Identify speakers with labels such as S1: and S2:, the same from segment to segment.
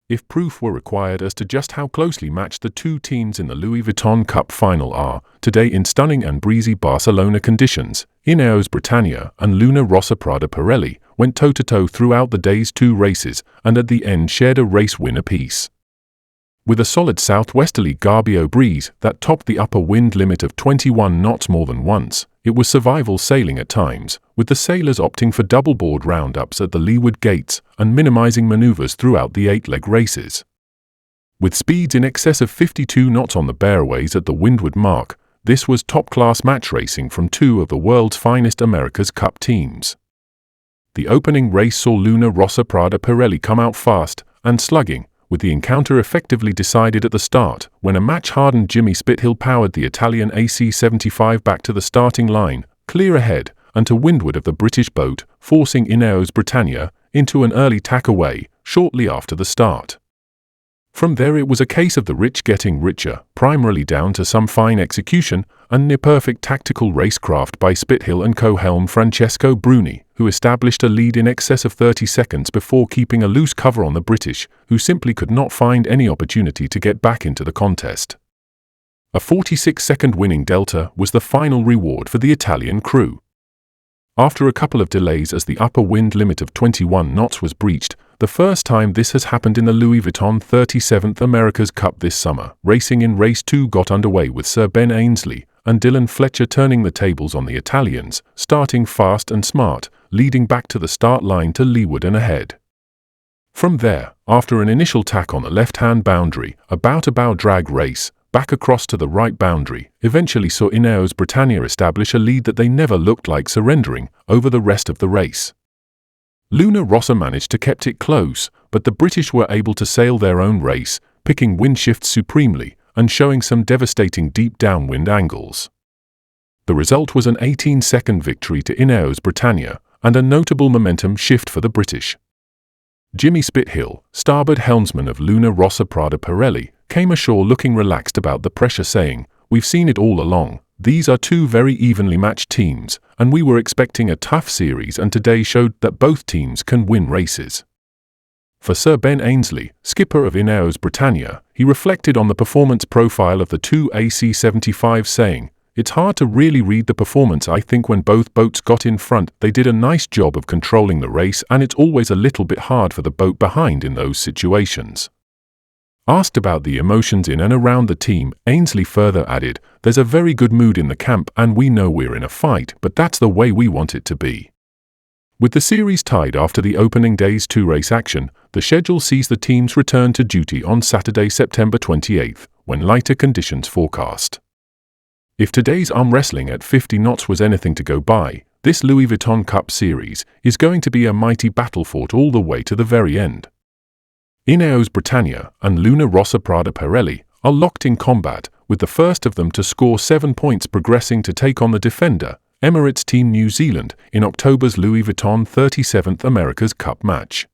S1: if proof were required as to just how closely matched the two teams in the Louis Vuitton Cup Final are today in stunning and breezy Barcelona conditions. Ineos Britannia and Luna Rossa Prada Pirelli went toe-to-toe throughout the day's two races and at the end shared a race win apiece. With a solid southwesterly Garbio breeze that topped the upper wind limit of 21 knots more than once, it was survival sailing at times, with the sailors opting for double-board roundups at the leeward gates and minimizing maneuvers throughout the 8-leg races. With speeds in excess of 52 knots on the bareways at the windward mark, this was top-class match racing from two of the world's finest America's Cup teams. The opening race saw Luna Rossa Prada Pirelli come out fast and slugging, with the encounter effectively decided at the start when a match-hardened Jimmy Spithill powered the Italian AC75 back to the starting line, clear ahead and to windward of the British boat, forcing Ineos Britannia into an early tack away shortly after the start. From there it was a case of the rich getting richer, primarily down to some fine execution and near-perfect tactical racecraft by Spithill and co-helm Francesco Bruni, who established a lead in excess of 30 seconds before keeping a loose cover on the British, who simply could not find any opportunity to get back into the contest. A 46-second winning delta was the final reward for the Italian crew. After a couple of delays as the upper wind limit of 21 knots was breached, the first time this has happened in the Louis Vuitton 37th America's Cup this summer, racing in Race 2 got underway with Sir Ben Ainslie and Dylan Fletcher turning the tables on the Italians, starting fast and smart, leading back to the start line to leeward and ahead. From there, after an initial tack on the left-hand boundary, a bow-to-bow drag race, back across to the right boundary, eventually saw Ineos Britannia establish a lead that they never looked like surrendering over the rest of the race. Luna Rossa managed to keep it close, but the British were able to sail their own race, picking wind shifts supremely and showing some devastating deep downwind angles. The result was an 18-second victory to Ineos Britannia and a notable momentum shift for the British. Jimmy Spithill, starboard helmsman of Luna Rossa Prada Pirelli, came ashore looking relaxed about the pressure, saying, "We've seen it all along. These are two very evenly matched teams, and we were expecting a tough series, and today showed that both teams can win races." For Sir Ben Ainslie, skipper of Ineos Britannia, he reflected on the performance profile of the two AC75s, saying, "It's hard to really read the performance. I think when both boats got in front, they did a nice job of controlling the race, and it's always a little bit hard for the boat behind in those situations." Asked about the emotions in and around the team, Ainslie further added, "There's a very good mood in the camp and we know we're in a fight, but that's the way we want it to be." With the series tied after the opening day's two-race action, the schedule sees the teams return to duty on Saturday, September 28th, when lighter conditions forecast. If today's arm wrestling at 50 knots was anything to go by, this Louis Vuitton Cup series is going to be a mighty battle fought all the way to the very end. Ineos Britannia and Luna Rossa Prada Pirelli are locked in combat, with the first of them to score 7 points progressing to take on the defender, Emirates Team New Zealand, in October's Louis Vuitton 37th America's Cup match.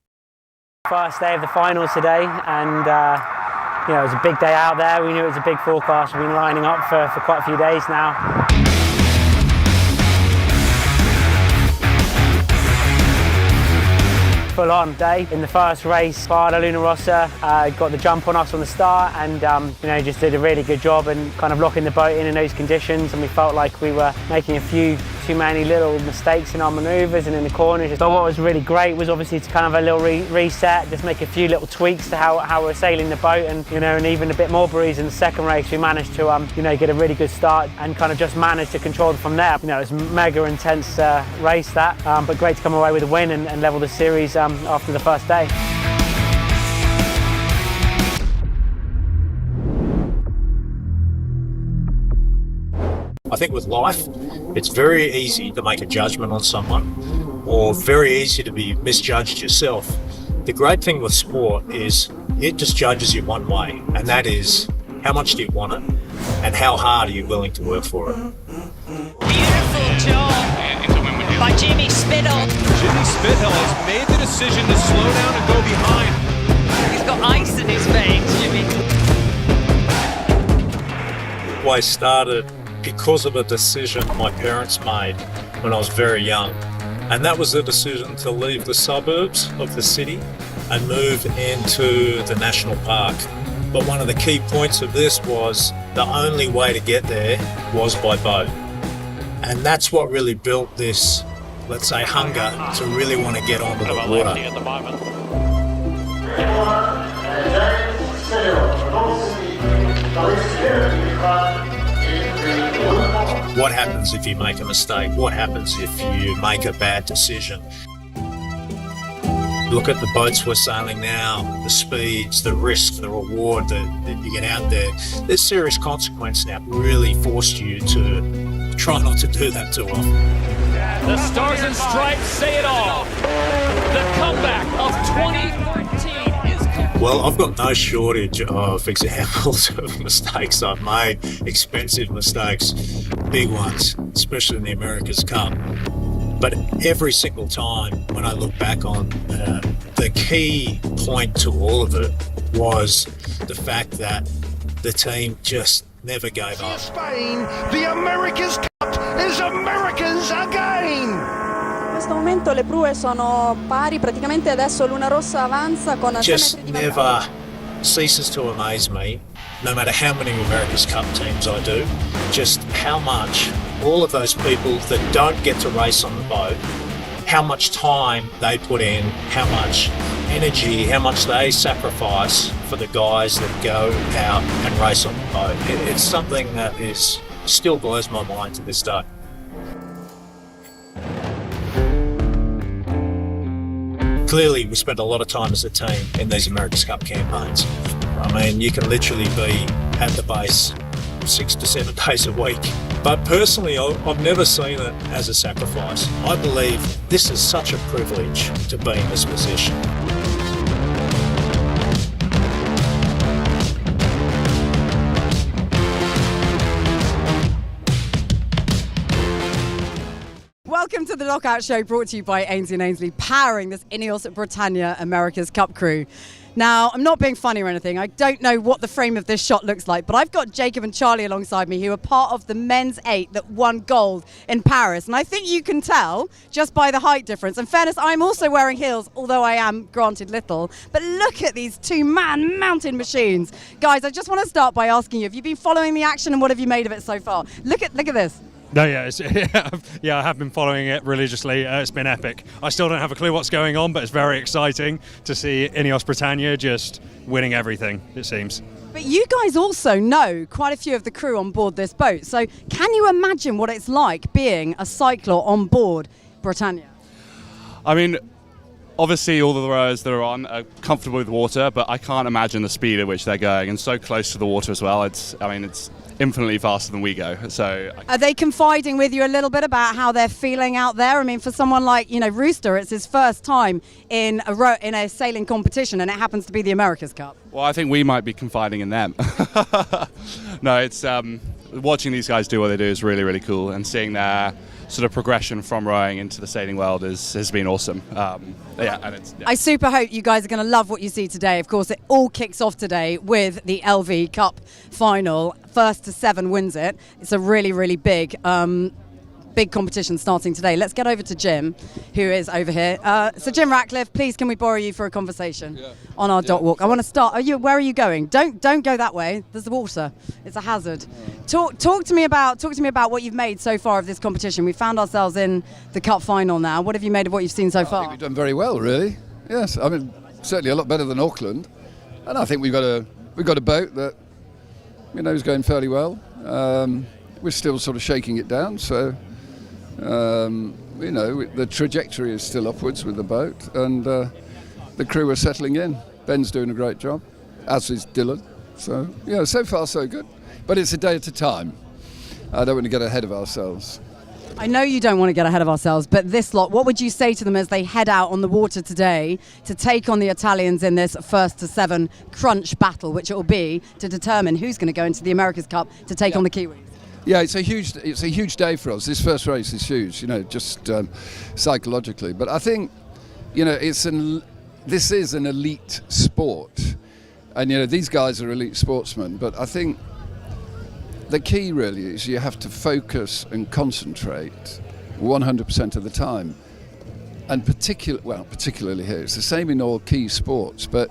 S2: First day of the finals today, and it was a big day out there. We knew it was a big forecast. We've been lining up for quite a few days now. Full-on day. In the first race, Prada Luna Rossa got the jump on us on the start and just did a really good job and kind of locking the boat in those conditions, and we felt like we were making a few too many little mistakes in our manoeuvres and in the corners. But what was really great was obviously to kind of a little reset, just make a few little tweaks to how we're sailing the boat, and and even a bit more breeze in the second race. We managed to get a really good start and kind of just managed to control it from there. It's a mega intense race that, but great to come away with a win and level the series after the first day.
S3: I think with life, it's very easy to make a judgment on someone, or very easy to be misjudged yourself. The great thing with sport is it just judges you one way, and that is how much do you want it, and how hard are you willing to work for it.
S4: Beautiful job by Jimmy Spithill.
S5: Jimmy Spithill has made the decision to slow down and go behind.
S4: He's got ice in his veins, Jimmy.
S3: Always started because of a decision my parents made when I was very young. And that was the decision to leave the suburbs of the city and move into the national park. But one of the key points of this was the only way to get there was by boat. And that's what really built this, let's say, hunger to really want to get onto the water.
S5: At the moment.
S3: What happens if you make a mistake? What happens if you make a bad decision? Look at the boats we're sailing now, the speeds, the risk, the reward that you get out there. There's serious consequence now. Really forced you to try not to do that too often.
S5: The Stars and Stripes say it all. The comeback of 2013 is complete.
S3: Well, I've got no shortage of examples of mistakes I've made, expensive mistakes, big ones, especially in the America's Cup. But every single time when I look back on the key point to all of it was the fact that the team just never gave up.
S6: Spain, the America's Cup is Americans again!
S7: In questo momento le prue sono pari, praticamente adesso Luna Rossa avanza con 6
S3: Just
S7: metri di vantaggio.
S3: never ceases to amaze me, no matter how many America's Cup teams I do, just how much all of those people that don't get to race on the boat, how much time they put in, how much energy, how much they sacrifice for the guys that go out and race on the boat. It's something that still blows my mind to this day. Clearly, we spent a lot of time as a team in these America's Cup campaigns. I mean, you can literally be at the base 6 to 7 days a week. But personally, I've never seen it as a sacrifice. I believe this is such a privilege to be in this position.
S8: Welcome to the Knockout Show, brought to you by Ainsley & Ainsley, powering this Ineos Britannia America's Cup crew. Now, I'm not being funny or anything. I don't know what the frame of this shot looks like, but I've got Jacob and Charlie alongside me, who are part of the men's 8 that won gold in Paris. And I think you can tell just by the height difference. In fairness, I'm also wearing heels, although I am granted little. But look at these two-man mountain machines. Guys, I just want to start by asking you, have you been following the action and what have you made of it so far? Look at this.
S9: No, yeah, I have been following it religiously. It's been epic. I still don't have a clue what's going on, but it's very exciting to see Ineos Britannia just winning everything, it seems.
S8: But you guys also know quite a few of the crew on board this boat. So can you imagine what it's like being a cycler on board Britannia?
S10: I mean, obviously all the rowers that are on are comfortable with water, but I can't imagine the speed at which they're going, and so close to the water as well. It's infinitely faster than we go. So
S8: are they confiding with you a little bit about how they're feeling out there? I mean, for someone like, Rooster, it's his first time in a sailing competition, and it happens to be the America's Cup.
S10: Well, I think we might be confiding in them. No, it's watching these guys do what they do is really, really cool, and seeing their sort of progression from rowing into the sailing world has been awesome.
S8: I super hope you guys are going to love what you see today. Of course, it all kicks off today with the LV Cup final. 1st to 7 wins it. It's a really, really big competition starting today. Let's get over to Jim, who is over here. So Jim Ratcliffe, please, can we borrow you for a conversation on our dock walk? I want to start. Where are you going? Don't go that way. There's the water. It's a hazard. Talk to me about what you've made so far of this competition. We found ourselves in the cup final now. What have you made of what you've seen so far?
S11: I think we've done very well, really. Yes, I mean certainly a lot better than Auckland, and I think we've got a boat that is going fairly well. We're still sort of shaking it down, so. The trajectory is still upwards with the boat, and the crew are settling in. Ben's doing a great job, as is Dylan. So, so far so good. But it's a day at a time. I don't want to get ahead of ourselves.
S8: I know you don't want to get ahead of ourselves, but this lot, what would you say to them as they head out on the water today to take on the Italians in this 1st to 7 crunch battle, which it will be to determine who's going to go into the America's Cup to take on the Kiwis?
S11: Yeah, it's a huge day for us. This first race is huge, just psychologically. But I think, this is an elite sport, and these guys are elite sportsmen. But I think the key really is you have to focus and concentrate 100% of the time. and particularly here, it's the same in all key sports, but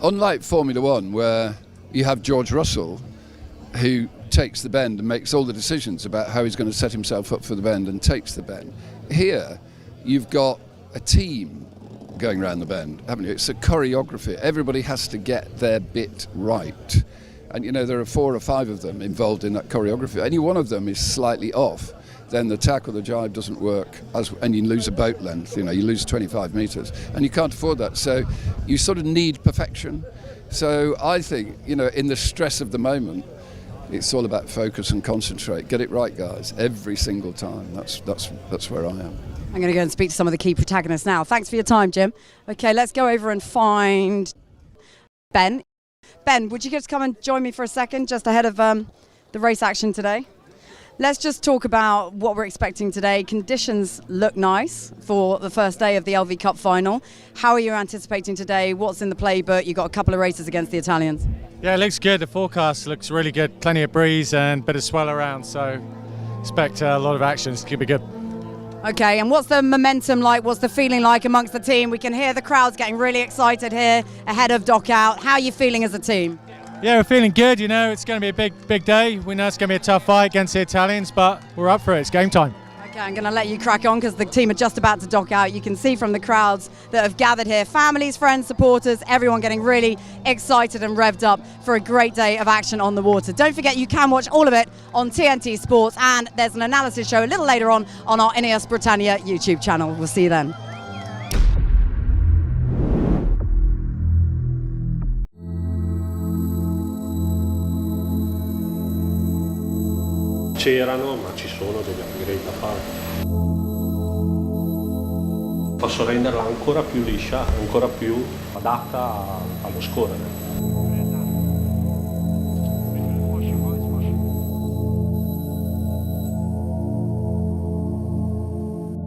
S11: unlike Formula One, where you have George Russell, who takes the bend and makes all the decisions about how he's going to set himself up for the bend and takes the bend, here you've got a team going around the bend, haven't you? It's a choreography. Everybody has to get their bit right. And you know, there are 4 or 5 of them involved in that choreography. Any one of them is slightly off, then the tack or the jibe doesn't work, and you lose a boat length, you lose 25 metres, and you can't afford that. So you sort of need perfection. So I think, in the stress of the moment, it's all about focus and concentrate. Get it right, guys, every single time. That's where I am.
S8: I'm going to go and speak to some of the key protagonists now. Thanks for your time, Jim. Okay, let's go over and find Ben. Ben, would you just come and join me for a second, just ahead of the race action today? Let's just talk about what we're expecting today. Conditions look nice for the first day of the LV Cup final. How are you anticipating today? What's in the playbook? You've got a couple of races against the Italians.
S12: Yeah, it looks good. The forecast looks really good. Plenty of breeze and a bit of swell around, so expect a lot of action. It's going to be good.
S8: Okay, and what's the momentum like? What's the feeling like amongst the team? We can hear the crowds getting really excited here ahead of Dock Out. How are you feeling as a team?
S12: Yeah, we're feeling good. It's going to be a big day. We know it's going to be a tough fight against the Italians, but we're up for it. It's game time.
S8: Okay, I'm going to let you crack on because the team are just about to dock out. You can see from the crowds that have gathered here, families, friends, supporters, everyone getting really excited and revved up for a great day of action on the water. Don't forget, you can watch all of it on TNT Sports, and there's an analysis show a little later on our Ineos Britannia YouTube channel. We'll see you then.
S13: C'erano, ma ci sono degli upgrade da fare. Posso renderla ancora più liscia, ancora più adatta allo scorrere.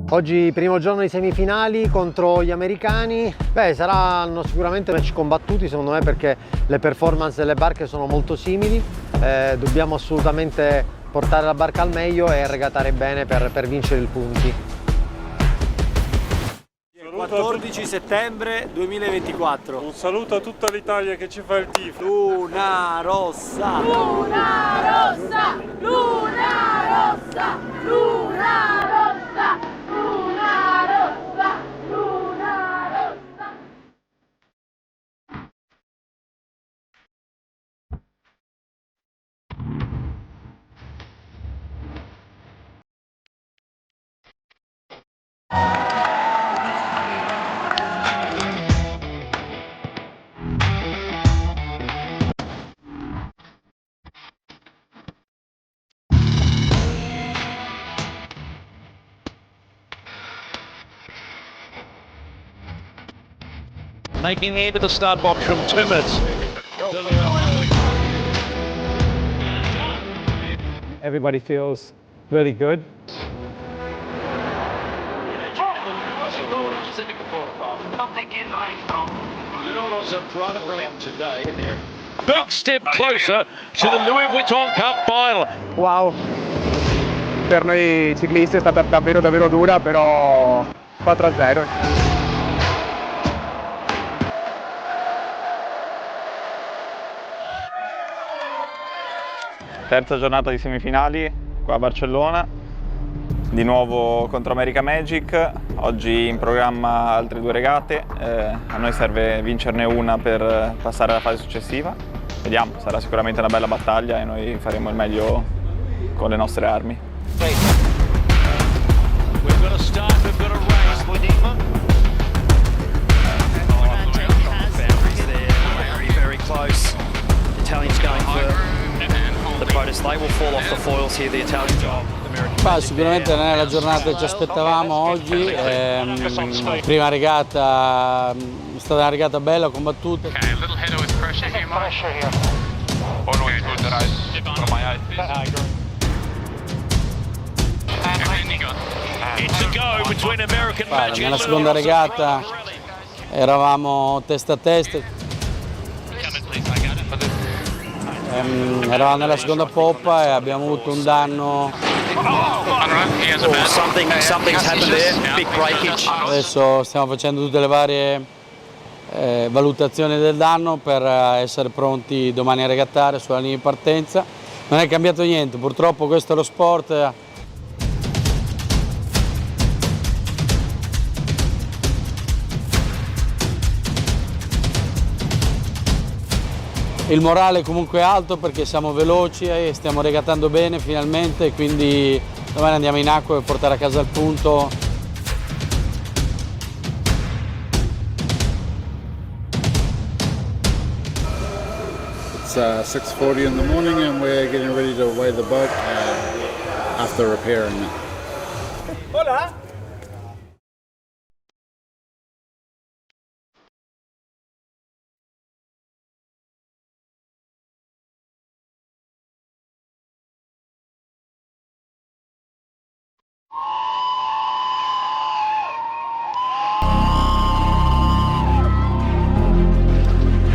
S14: Oggi primo giorno di semifinali contro gli americani. Saranno sicuramente match combattuti secondo me, perché le performance delle barche sono molto simili. Dobbiamo assolutamente portare la barca al meglio e regatare bene per vincere i punti.
S15: 14 settembre 2024.
S16: Un saluto a tutta l'Italia che ci fa il tifo.
S15: Luna Rossa!
S17: Luna Rossa! Luna Rossa! Luna Rossa! Luna Rossa! Luna Rossa!
S5: Making it into the start box from 2 minutes.
S18: Everybody feels really good.
S5: Luna Rossa Prada Pirelli today. Big step closer to the Louis Vuitton Cup Final.
S18: Wow, per noi ciclisti è stata davvero dura, però 4-0.
S19: Terza giornata di semifinali qua a Barcellona, di nuovo contro America Magic. Oggi in programma altre 2 regate, a noi serve vincerne una per passare alla fase successiva. Vediamo, sarà sicuramente una bella battaglia e noi faremo il meglio con le nostre armi.
S20: Sicuramente non è la giornata che ci aspettavamo oggi. Prima regata è stata una regata bella, combattuta. Nella seconda regata eravamo testa a testa. Eravamo nella seconda poppa e abbiamo avuto un danno
S15: Something's happened there, big breakage.
S20: Adesso stiamo facendo tutte le varie valutazioni del danno per essere pronti domani a regattare sulla linea di partenza. Non è cambiato niente, purtroppo questo è lo sport. Il morale comunque è alto perché siamo veloci e stiamo regattando bene finalmente, quindi domani andiamo in acqua per portare a casa il punto.
S21: It's 6:40 in the morning and we're getting ready to weigh the boat after repairing it.
S15: Hola.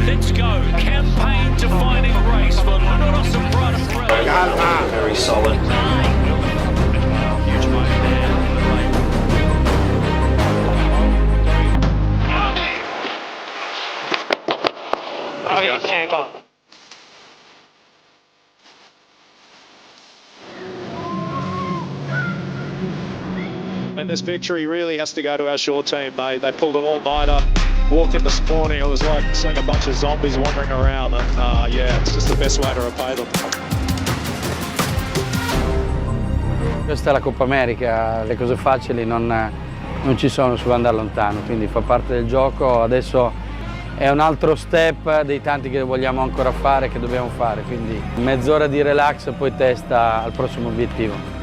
S5: Let's go. Campaign defining race for Luna Rossa Prada Pirelli.
S15: Very solid.
S5: Huge moment there.
S16: And this victory really has to go to our short team. They pulled an all-nighter, walked in this morning, it was like seeing a bunch of zombies wandering around, and yeah, it's just the best way to repay them.
S20: Questa è la Coppa America, le cose facili non ci sono, si può andare lontano, quindi fa parte del gioco. Adesso è un altro step dei tanti che vogliamo ancora fare, che dobbiamo fare, quindi mezz'ora di relax e poi testa al prossimo obiettivo.